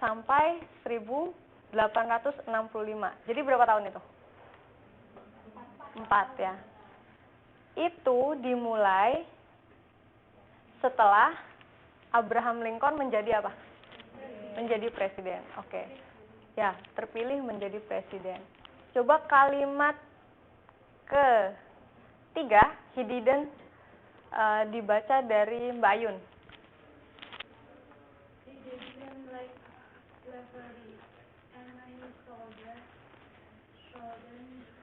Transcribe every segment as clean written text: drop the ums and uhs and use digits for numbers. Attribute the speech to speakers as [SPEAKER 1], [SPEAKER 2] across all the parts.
[SPEAKER 1] sampai 1865. Jadi berapa tahun itu? 4 ya. Itu dimulai setelah Abraham Lincoln menjadi apa? Menjadi presiden. Oke. Ya, terpilih menjadi presiden. Coba kalimat ketiga, he didn't, dibaca dari Mbak Ayun.
[SPEAKER 2] He didn't like slavery, and many soldiers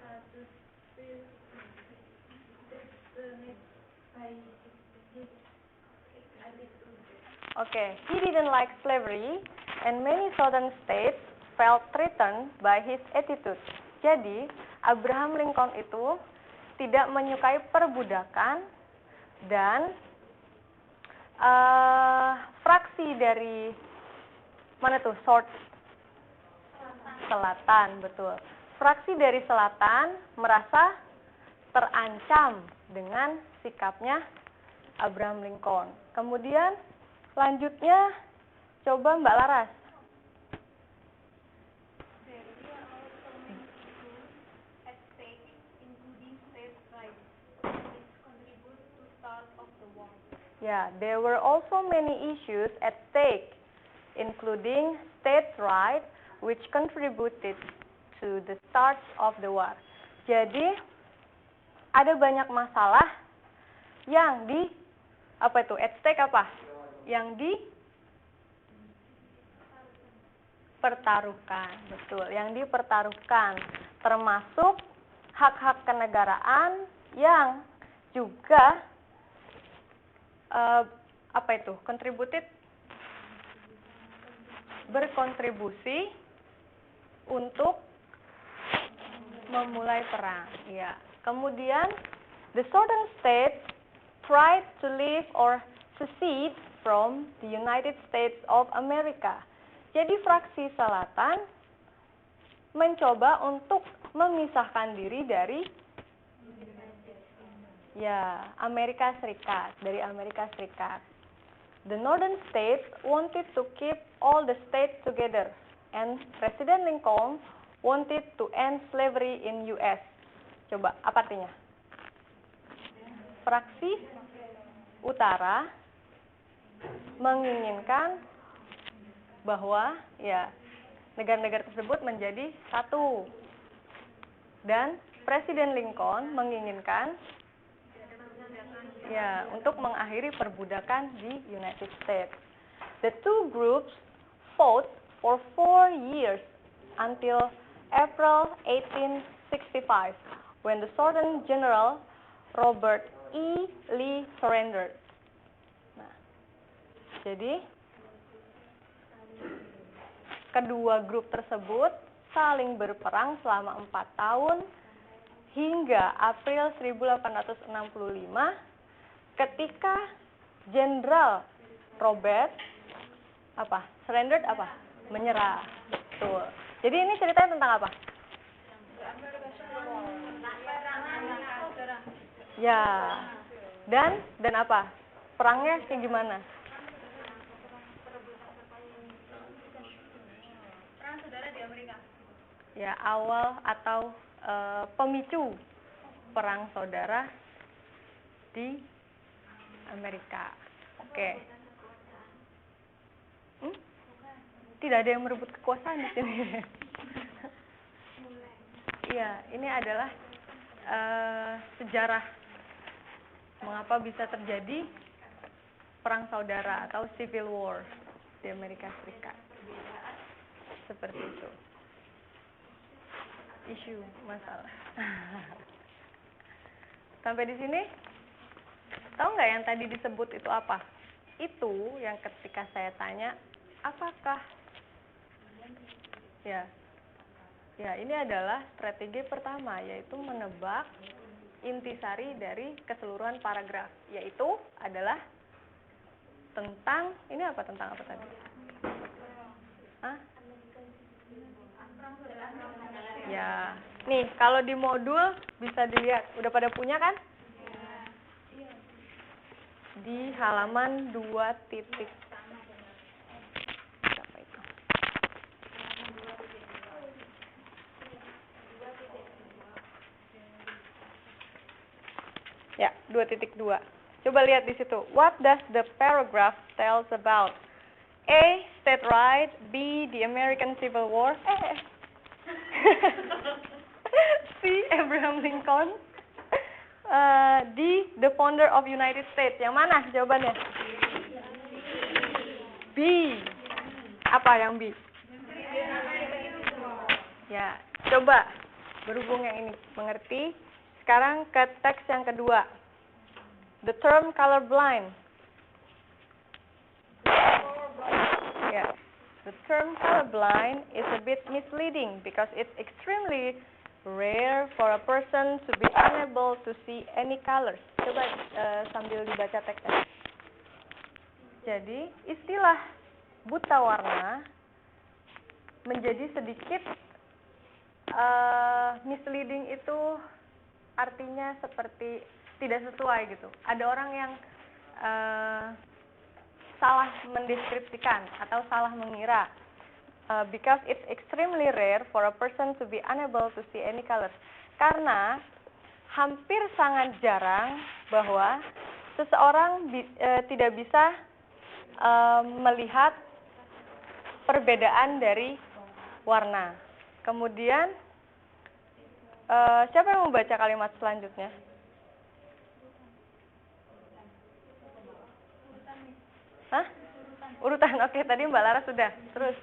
[SPEAKER 2] had to be disciplined by his attitude.
[SPEAKER 1] Oke, he didn't like slavery, and many southern states felt threatened by his attitude. Jadi, Abraham Lincoln itu tidak menyukai perbudakan dan fraksi dari mana tuh? Selatan, betul. Fraksi dari selatan merasa terancam dengan sikapnya Abraham Lincoln. Kemudian lanjutnya coba Mbak Laras. Yeah, there were also many issues at stake, including state rights, which contributed to the start of the war. Jadi, ada banyak masalah yang at stake apa? Yang dipertaruhkan, betul, yang dipertaruhkan, termasuk hak-hak kenegaraan yang juga berkontribusi untuk memulai perang. Ya. Kemudian the southern states tried to leave or secede from the United States of America. Jadi fraksi selatan mencoba untuk memisahkan diri dari Amerika Serikat, The northern states wanted to keep all the states together, and President Lincoln wanted to end slavery in US. Coba, apa artinya? Fraksi utara menginginkan bahwa negara-negara tersebut menjadi satu. Dan Presiden Lincoln menginginkan untuk mengakhiri perbudakan di United States. The two groups fought for 4 years until April 1865, when the Southern General Robert E. Lee surrendered. Nah, jadi kedua grup tersebut saling berperang selama 4 tahun hingga April 1865 ketika Jenderal Robert surrendered menyerah. Betul. Jadi ini ceritanya tentang apa? Ya. Dan apa? Perangnya kayak gimana?
[SPEAKER 2] Perang saudara di Amerika.
[SPEAKER 1] Ya, awal atau pemicu perang saudara di Amerika. Oke. Tidak ada yang merebut kekuasaan di sini. Iya, ini adalah sejarah mengapa bisa terjadi perang saudara atau civil war di Amerika Serikat. Seperti itu. Isu, masalah. Sampai di sini? Tahu nggak yang tadi disebut itu apa? Itu yang ketika saya tanya, apakah? Ya, ini adalah strategi pertama, yaitu menebak intisari dari keseluruhan paragraf, yaitu adalah tentang tentang apa tadi? Ya, nih kalau di modul bisa dilihat, udah pada punya kan? Di halaman 2 titik. Apa itu? Ya, 2.2. Coba lihat di situ. What does the paragraph tells about? A. State right. B. The American Civil War. C. Abraham Lincoln. D. The founder of United States. Yang mana jawabannya? B. Apa yang B? Ya, coba berhubung yang ini mengerti. Sekarang ke teks yang kedua. The term colorblind. Yeah. The term colorblind is a bit misleading because it's extremely rare for a person to be unable to see any colors. Coba sambil dibaca teksnya. Jadi, istilah buta warna menjadi sedikit misleading itu artinya seperti tidak sesuai gitu. Ada orang yang salah mendeskripsikan atau salah mengira. Because it's extremely rare for a person to be unable to see any colors. Karena hampir sangat jarang bahwa seseorang tidak bisa melihat perbedaan dari warna. Kemudian, siapa yang membaca kalimat selanjutnya? Hah? Urutan. Oke, tadi Mbak Lara sudah. Terus.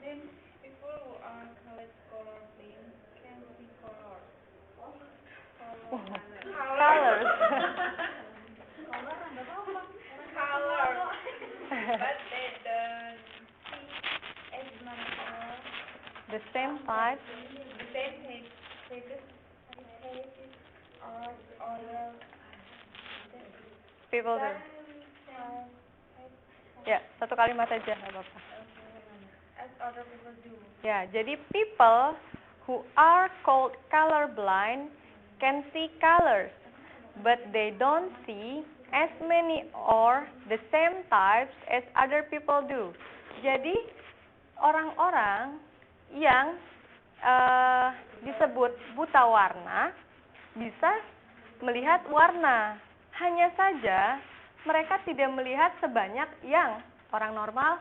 [SPEAKER 2] Then people who are colorblind can see colors.
[SPEAKER 1] Colors.
[SPEAKER 2] Color. But they don't see as many colors.
[SPEAKER 1] The same type.
[SPEAKER 2] The same pages or other
[SPEAKER 1] People do. Ya, satu kalimat saja, nggak apa-apa.
[SPEAKER 2] As other people do.
[SPEAKER 1] Ya, jadi people who are called colorblind can see colors, but they don't see as many or the same types as other people do. Jadi, orang-orang yang disebut buta warna bisa melihat warna. Hanya saja mereka tidak melihat sebanyak yang orang normal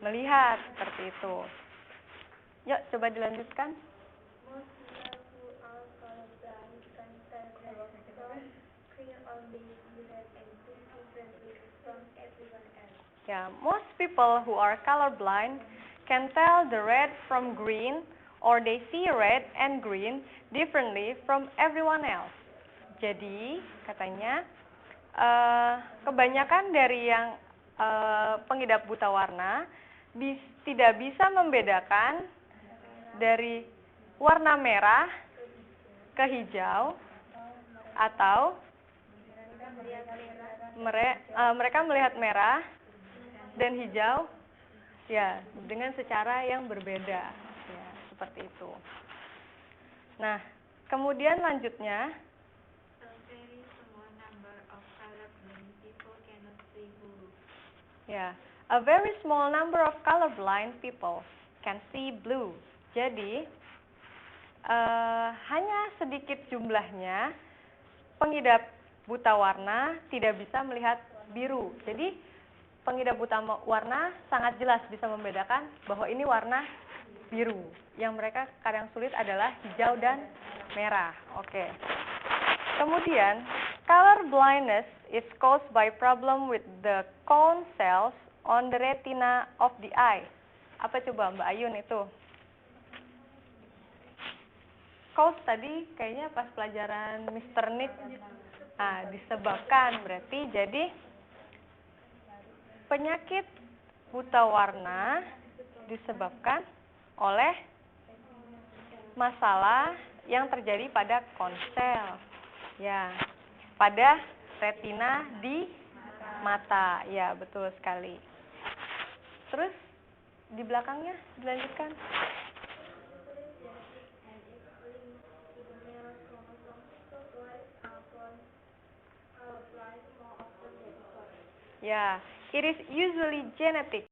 [SPEAKER 1] melihat, seperti itu. Yuk, coba dilanjutkan.
[SPEAKER 2] Most people who are colorblind can tell that some green or beige behave and see differently from everyone else.
[SPEAKER 1] Ya, most people who are colorblind can tell the red from green or they see red and green differently from everyone else. Jadi, katanya kebanyakan dari yang pengidap buta warna tidak bisa membedakan dari warna merah ke hijau atau mereka melihat merah dan hijau ya dengan secara yang berbeda ya, seperti itu. Nah, kemudian lanjutnya ya, a very small number of colorblind people can see blue. Jadi, hanya sedikit jumlahnya pengidap buta warna tidak bisa melihat biru. Jadi, pengidap buta warna sangat jelas bisa membedakan bahwa ini warna biru. Yang mereka kadang sulit adalah hijau dan merah. Oke. Kemudian, color blindness is caused by problem with the cone cells on the retina of the eye. Apa coba Mbak Ayun itu? Cause tadi kayaknya pas pelajaran Mr. Nick. Nah, disebabkan berarti jadi penyakit buta warna disebabkan oleh masalah yang terjadi pada konsel. Ya, pada retina di mata. Ya, betul sekali. Terus di belakangnya dilanjutkan. Ya, it is usually genetic.